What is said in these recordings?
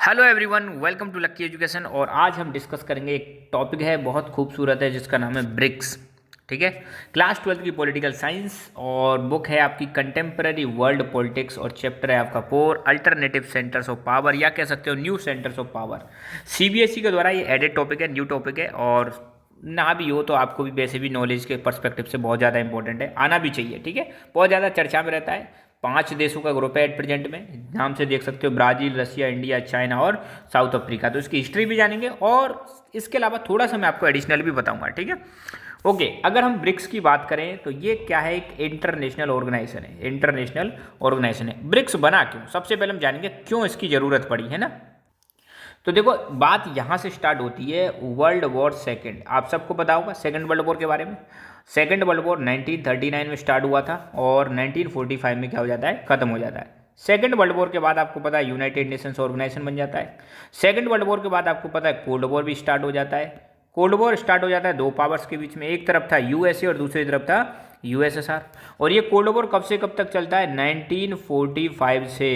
Hello everyone, welcome to lucky education. और आज हम डिस्कस करेंगे एक टॉपिक है बहुत खूबसूरत है जिसका नाम है ब्रिक्स। ठीक है, क्लास 12 की पॉलिटिकल साइंस और बुक है आपकी कंटेम्प्रेरी वर्ल्ड पॉलिटिक्स और चैप्टर है आपका 4 अल्टरनेटिव सेंटर्स ऑफ पावर या कह सकते हो new centres of power. CBSE के द्वारा ये एडेड टॉपिक है, न्यू टॉपिक है और ना भी हो तो आपको भी वैसे भी नॉलेज के पर्सपेक्टिव से बहुत ज़्यादा इंपॉर्टेंट है, आना भी चाहिए। ठीक है, बहुत ज़्यादा चर्चा में रहता है। 5 देशों का ग्रुप है एट प्रेजेंट में, नाम से देख सकते हो ब्राज़ील, रशिया, इंडिया, चाइना और साउथ अफ्रीका। तो इसकी हिस्ट्री भी जानेंगे और इसके अलावा थोड़ा सा मैं आपको एडिशनल भी बताऊंगा। ठीक है, ओके। अगर हम ब्रिक्स की बात करें तो ये क्या है, एक इंटरनेशनल ऑर्गेनाइजेशन है। इंटरनेशनल ऑर्गेनाइजेशन है। ब्रिक्स बना क्यों, सबसे पहले हम जानेंगे क्यों इसकी ज़रूरत पड़ी है ना। तो देखो, बात यहाँ से स्टार्ट होती है वर्ल्ड वॉर सेकेंड। आप सबको पता होगा सेकेंड वर्ल्ड वॉर के बारे में। सेकेंड वर्ल्ड वॉर 1939 में स्टार्ट हुआ था और 1945 में क्या हो जाता है, खत्म हो जाता है। सेकेंड वर्ल्ड वॉर के बाद आपको पता है यूनाइटेड नेशंस ऑर्गेनाइजेशन बन जाता है। सेकेंड वर्ल्ड वॉर के बाद आपको पता है कोल्ड वॉर भी स्टार्ट हो जाता है। कोल्ड वॉर स्टार्ट हो जाता है दो पावर्स के बीच में, एक तरफ था यूएसए और दूसरी तरफ था यूएसएसआर। और ये कोल्ड वॉर कब से कब तक चलता है, 1945 से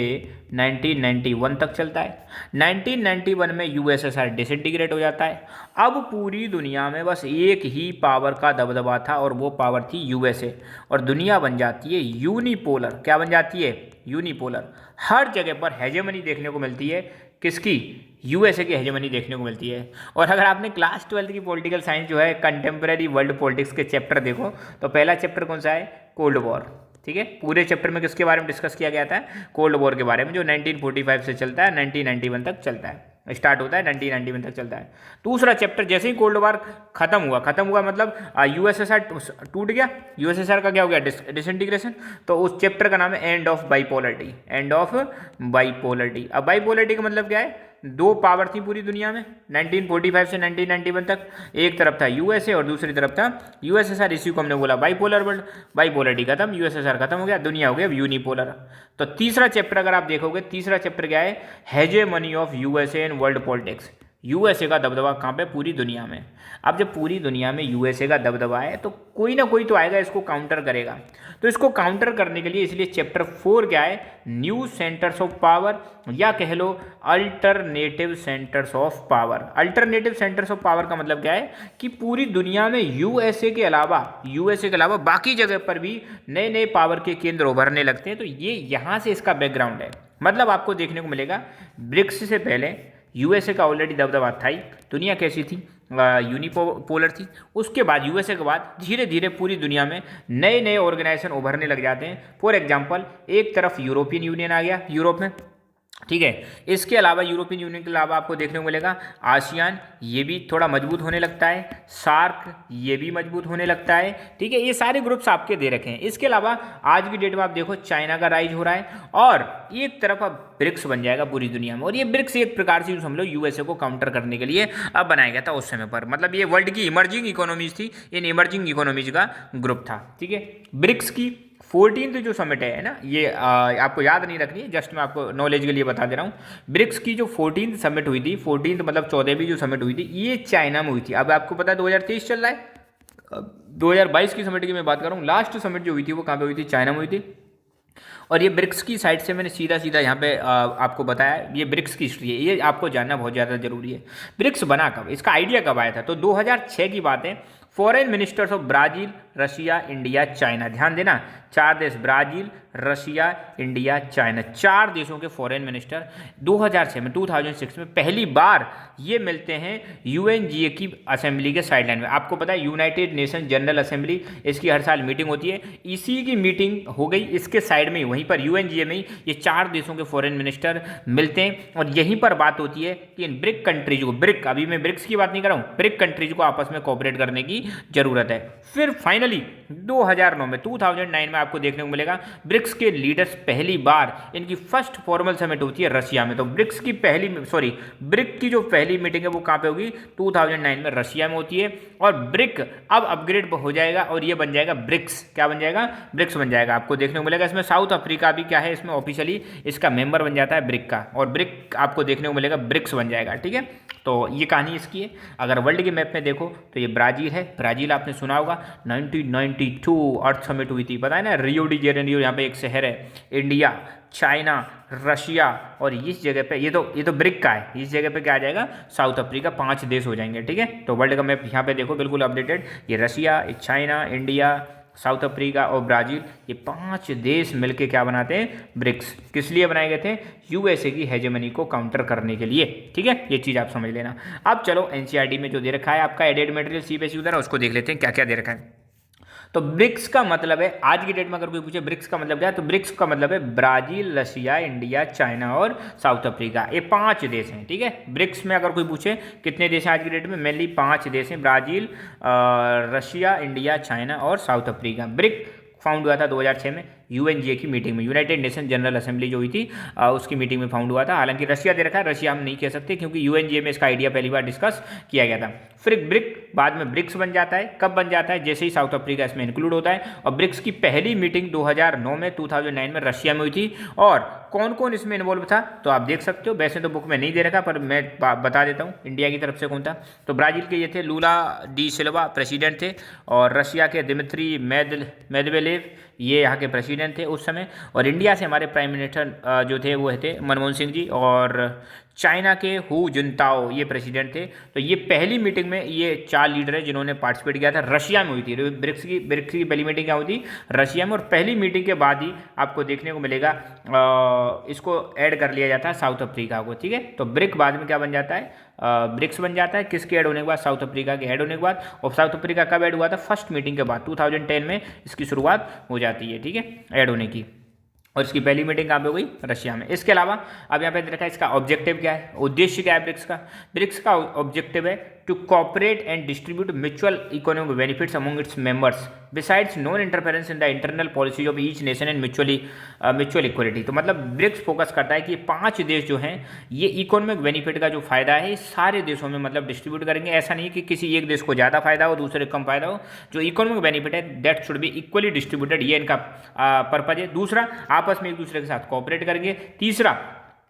1991 तक चलता है। 1991 में यूएसएसआर डिसइंटीग्रेट हो जाता है। अब पूरी दुनिया में बस एक ही पावर का दबदबा था और वो पावर थी यूएसए। और दुनिया बन जाती है यूनिपोलर। क्या बन जाती है, यूनिपोलर। हर जगह पर हेजेमनी देखने को मिलती है, किसकी, यूएसए की हेजेमनी देखने को मिलती है। और अगर आपने क्लास 12 की पॉलिटिकल साइंस जो है कंटेम्प्रेरी वर्ल्ड पॉलिटिक्स के चैप्टर देखो तो पहला चैप्टर कौन सा है, कोल्ड वॉर। ठीक है, पूरे चैप्टर में किसके बारे में डिस्कस किया गया था, कोल्ड वॉर के बारे में, जो 1945 से चलता है 1991 तक चलता है, स्टार्ट होता है 1991 तक चलता है। दूसरा चैप्टर, जैसे ही कोल्ड वॉर खत्म हुआ मतलब यूएसएसआर टूट गया, यूएसएसआर का क्या हो गया, डिसइंटीग्रेशन। तो उस चैप्टर का नाम है end of bipolarity. End of bipolarity. अब बाइपोलरिटी का मतलब क्या है, दो पावर थी पूरी दुनिया में 1945 से 1991 तक। एक तरफ था यूएसए और दूसरी तरफ था यूएसएसआर। इसी को हमने बोला बाइपोलर वर्ल्ड। बाइपोलरिटी खत्म, यूएसएसआर खत्म हो गया, दुनिया हो गया अब यूनिपोलर। तो तीसरा चैप्टर अगर आप देखोगे, तीसरा चैप्टर क्या है, hegemony of USA in world politics. USA का दबदबा कहाँ पे, पूरी दुनिया में। अब जब पूरी दुनिया में यूएसए का दबदबा है तो कोई ना कोई तो आएगा इसको काउंटर करेगा। तो इसको काउंटर करने के लिए इसलिए चैप्टर 4 क्या है, न्यू सेंटर्स ऑफ पावर या कह लो alternative centres of power. Alternative centres of power का मतलब क्या है कि पूरी दुनिया में यूएसए के अलावा बाकी जगह पर भी नए नए पावर के केंद्र उभरने लगते हैं। तो ये यहाँ से इसका बैकग्राउंड है। मतलब आपको देखने को मिलेगा ब्रिक्स से पहले यूएसए का ऑलरेडी दबदबा था ही। दुनिया कैसी थी, यूनिपोलर थी। उसके बाद यूएसए के बाद धीरे धीरे पूरी दुनिया में नए नए ऑर्गेनाइजेशन उभरने लग जाते हैं। फॉर एग्जांपल, एक तरफ यूरोपियन यूनियन आ गया यूरोप में। ठीक है, इसके अलावा यूरोपियन यूनियन के अलावा आपको देखने को मिलेगा आसियान, ये भी थोड़ा मजबूत होने लगता है। सार्क, ये भी मजबूत होने लगता है। ठीक है, ये सारे ग्रुप्स आपके दे रखे हैं। इसके अलावा आज की डेट में आप देखो चाइना का राइज हो रहा है और एक तरफ अब ब्रिक्स बन जाएगा पूरी दुनिया में। और ये ब्रिक्स एक प्रकार से समझ लो यूएसए को काउंटर करने के लिए अब बनाया गया था उस समय पर। मतलब ये वर्ल्ड की इमर्जिंग इकोनॉमीज थी, इन इमर्जिंग इकोनॉमीज का ग्रुप था। ठीक है, ब्रिक्स की 14th जो समिट है ना, ये आपको याद नहीं रखनी है, जस्ट मैं आपको नॉलेज के लिए बता दे रहा हूँ। ब्रिक्स की जो 14th समिट हुई थी, 14th मतलब 14वीं जो समिट हुई थी, ये चाइना में हुई थी। अब आपको पता है 2023 चल रहा है, 2022 की समिट की मैं बात कर रहा हूँ। लास्ट समिट जो हुई थी वो कहाँ पे हुई थी, चाइना में हुई थी। और ये ब्रिक्स की साइड से मैंने सीधा सीधा यहाँ पे आपको बताया, ये ब्रिक्स की हिस्ट्री है, ये आपको जानना बहुत ज़्यादा जरूरी है। ब्रिक्स बना कब, इसका आइडिया कब आया था, तो 2006 की बात है। Foreign ministers of Brazil, Russia, India, China, ध्यान देना, 4 देश, ब्राज़ील, रशिया, इंडिया, चाइना, 4 देशों के फॉरेन मिनिस्टर 2006 में पहली बार ये मिलते हैं यूएनजीए की असेंबली के साइडलाइन में। आपको पता है यूनाइटेड नेशन जनरल असेंबली, इसकी हर साल मीटिंग होती है। इसी की मीटिंग हो गई इसके साइड में ही, वहीं पर यूएनजीए में ही ये 4 देशों के फॉरेन मिनिस्टर मिलते हैं। और यहीं पर बात होती है कि इन ब्रिक कंट्रीज को, ब्रिक, अभी मैं ब्रिक्स की बात नहीं कर रहा हूँ, ब्रिक कंट्रीज को आपस में कोऑपरेट करने की जरूरत है। फिर फाइनली 2009 में आपको देखने को मिलेगा ब्रिक्स के लीडर्स पहली बार, इनकी फर्स्ट फॉर्मल समिट होती है रशिया में। तो ब्रिक्स की ब्रिक की जो पहली मीटिंग है वो कहाँ पे होगी, 2009 में रशिया में होती है। और ब्रिक अब अपग्रेड हो जाएगा और ये बन जाएगा ब्रिक्स। क्या बन जाएगा, ब्रिक्स बन जाएगा। आपको देखने को मिलेगा इसमें साउथ अफ्रीका भी क्या है, इसमें ऑफिशियली इसका मेंबर बन जाता है ब्रिक का, और ब्रिक आपको देखने को मिलेगा ब्रिक्स बन जाएगा। ठीक है, तो ये कहानी इसकी है। अगर वर्ल्ड के मैप में देखो तो ये ब्राज़ील है। ब्राज़ील आपने सुना होगा 1992 अर्थ समिट हुई थी, पता है ना, रियो डी जेनेरियो यहाँ पे एक शहर है। इंडिया चाइना, रशिया और इस जगह पे ये तो ब्रिक का है, इस जगह पे क्या आ जाएगा, साउथ अफ्रीका। 5 देश हो जाएंगे, ठीक है। तो वर्ल्ड का मैप यहाँ पे देखो बिल्कुल अपडेटेड, ये रशिया, ये चाइना, इंडिया, साउथ अफ्रीका और ब्राज़ील, ये 5 देश मिलके क्या बनाते हैं, ब्रिक्स। किस लिए बनाए गए थे, यूएसए की हेजेमनी को काउंटर करने के लिए, ठीक है। ये चीज़ आप समझ लेना। अब चलो एनसीईआरटी में जो दे रखा है आपका एडेड मटेरियल सीबीएसई उधर, उसको देख लेते हैं क्या क्या दे रखा है। तो ब्रिक्स का मतलब है, आज की डेट में अगर कोई पूछे ब्रिक्स का मतलब क्या है, तो ब्रिक्स का मतलब है ब्राजील, रशिया, इंडिया, चाइना और साउथ अफ्रीका, ये 5 देश हैं, ठीक है। ब्रिक्स में अगर कोई पूछे कितने देश हैं आज की डेट में, मेनली 5 देश हैं, ब्राजील, रशिया, इंडिया, चाइना और साउथ अफ्रीका। ब्रिक फाउंड हुआ था 2006 में यूएनजीए की मीटिंग में, यूनाइटेड नेशन जनरल असेंबली जो हुई थी उसकी मीटिंग में फाउंड हुआ था। हालांकि रशिया दे रखा है, रशिया हम नहीं कह सकते क्योंकि यूएनजीए में इसका आइडिया पहली बार डिस्कस किया गया था। फिर ब्रिक बाद में ब्रिक्स बन जाता है, कब बन जाता है, जैसे ही साउथ अफ्रीका इसमें इंक्लूड होता है। और ब्रिक्स की पहली मीटिंग 2009 में 2009 में रशिया में हुई थी। और कौन कौन इसमें इन्वॉल्व था तो आप देख सकते हो, वैसे तो बुक में नहीं दे रखा पर मैं बता देता हूँ इंडिया की तरफ से कौन था। तो ब्राजील के ये थे लूला डी सिल्वा प्रेसिडेंट थे, और रशिया के दिमित्री मेदवेदेव ये यहाँ के प्रेसिडेंट थे उस समय, और इंडिया से हमारे प्राइम मिनिस्टर जो थे वो थे मनमोहन सिंह जी, और चाइना के हु जुनताओ ये प्रेसिडेंट थे। तो ये पहली मीटिंग में ये 4 लीडर हैं जिन्होंने पार्टिसिपेट किया था। रशिया में हुई थी ब्रिक्स की पहली मीटिंग क्या हुई थी, रशिया में। और पहली मीटिंग के बाद ही आपको देखने को मिलेगा इसको ऐड कर लिया जाता है साउथ अफ्रीका को, ठीक है। तो ब्रिक बाद में क्या बन जाता है, ब्रिक्स बन जाता है, किसके ऐड होने के बाद, साउथ अफ्रीका के ऐड होने के बाद। और साउथ अफ्रीका कब ऐड हुआ था, फर्स्ट मीटिंग के बाद 2010 में इसकी शुरुआत हो जाती है, ठीक है, ऐड होने की। और इसकी पहली मीटिंग कहाँ पे हो गई, रशिया में। इसके अलावा अब यहाँ पे देखा इसका ऑब्जेक्टिव क्या है, उद्देश्य क्या है ब्रिक्स का ऑब्जेक्टिव है to cooperate and distribute mutual economic benefits among its members besides non interference in the internal policy of each nation and mutual equality. तो मतलब ब्रिक्स फोकस करता है कि 5 देश जो हैं ये इकोनॉमिक बेनिफिट का जो फायदा है सारे देशों में मतलब डिस्ट्रीब्यूट करेंगे। ऐसा नहीं है कि किसी एक देश को ज़्यादा फायदा हो दूसरे को कम फायदा हो, जो इकोनॉमिक बेनिफिट है that should be equally distributed, ये इनका पर्पज है। दूसरा, आपस में एक दूसरे के साथ कोऑपरेट करेंगे। तीसरा,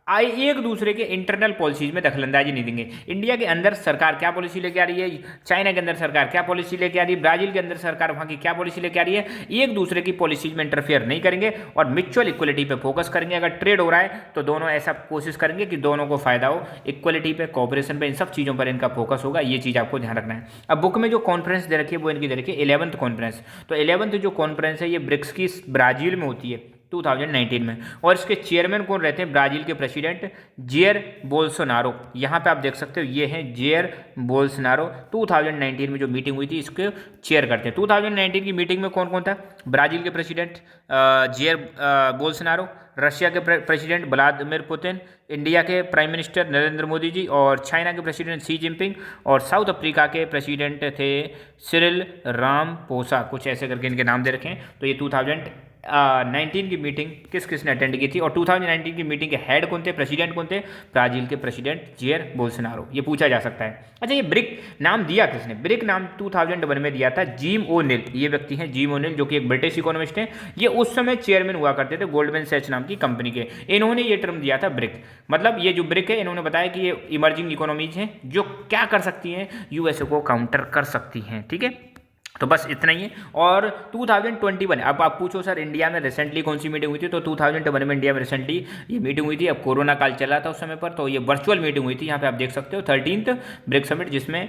एक दूसरे के इंटरनल पॉलिसीज में दखलंदाजी नहीं देंगे। इंडिया के अंदर सरकार क्या पॉलिसी लेके आ रही है, चाइना के अंदर सरकार क्या पॉलिसी लेके आ रही है, ब्राजील के अंदर सरकार वहाँ की क्या पॉलिसी लेके आ रही है, एक दूसरे की पॉलिसीज में इंटरफेयर नहीं करेंगे और म्यूचुअल इक्वलिटी पे फोकस करेंगे। अगर ट्रेड हो रहा है तो दोनों ऐसा कोशिश करेंगे कि दोनों को फायदा हो, इक्वलिटी पे, कोऑपरेशन पे, इन सब चीज़ों पर इनका फोकस होगा। ये चीज़ आपको ध्यान रखना है। अब बुक में जो कॉन्फ्रेंस दे रखी है वो इनकी दे रखी है 11th कॉन्फ्रेंस। तो 11th जो कॉन्फ्रेंस है ये ब्रिक्स की ब्राजील में होती है 2019 में, और इसके चेयरमैन कौन रहते हैं, ब्राजील के प्रेसिडेंट जेयर बोल्सोनारो। यहाँ पे आप देख सकते हो ये हैं जेयर बोल्सोनारो। 2019 में जो मीटिंग हुई थी इसको चेयर करते हैं। 2019 की मीटिंग में कौन कौन था, ब्राजील के प्रेसिडेंट जेयर बोल्सोनारो, रशिया के प्रेसिडेंट व्लादिमीर पुतिन, इंडिया के प्राइम मिनिस्टर नरेंद्र मोदी जी, और चाइना के प्रेसिडेंट शी जिनपिंग, और साउथ अफ्रीका के प्रेसिडेंट थे सिरिल रामपोसा, कुछ ऐसे करके इनके नाम दे रखे हैं। तो ये 2019 की मीटिंग किस किसने अटेंड की थी, और 2019 की मीटिंग के हेड कौन थे, प्रेसिडेंट कौन थे, ब्राजील के प्रेसिडेंट जेयर बोल्सोनारो। ये पूछा जा सकता है। अच्छा, ये ब्रिक नाम दिया किसने, ब्रिक नाम 2001 में दिया था जिम ओ'नील। ये व्यक्ति हैं जिम ओ'नील जो कि एक ब्रिटिश इकोनॉमिस्ट हैं। ये उस समय चेयरमैन हुआ करते थे गोल्डमैन सैच नाम की कंपनी के। इन्होंने ये टर्म दिया था ब्रिक। मतलब ये जो ब्रिक है इन्होंने बताया कि ये इमर्जिंग इकोनॉमीज हैं जो क्या कर सकती हैं, यूएसए को काउंटर कर सकती हैं, ठीक है। तो बस इतना ही है। और 2021, अब आप पूछो सर इंडिया में रिसेंटली कौन सी मीटिंग हुई थी, तो 2021 में इंडिया में रिसेंटली ये मीटिंग हुई थी। अब कोरोना काल चला था उस समय पर, तो ये वर्चुअल मीटिंग हुई थी। यहाँ पे आप देख सकते हो 13th ब्रिक्स समिट, जिसमें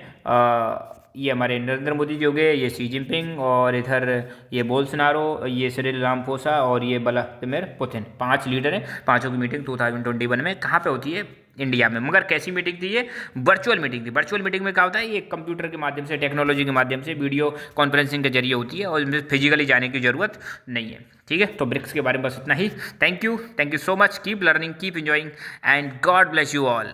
ये हमारे नरेंद्र मोदी जी हो गए, ये शी जिनपिंग, और इधर ये बोल्सोनारो, ये सिरिल रामपोसा और ये व्लादिमीर पुतिन, 5 लीडर हैं। 5 की मीटिंग 2021 में कहाँ पे होती है, इंडिया में। मगर कैसी मीटिंग थी ये, वर्चुअल मीटिंग थी। वर्चुअल मीटिंग में क्या होता है, ये कंप्यूटर के माध्यम से, टेक्नोलॉजी के माध्यम से, वीडियो कॉन्फ्रेंसिंग के जरिए होती है और इसमें फिजिकली जाने की जरूरत नहीं है, ठीक है। तो ब्रिक्स के बारे में बस इतना ही। Thank you so much, keep learning, keep enjoying and God bless you all.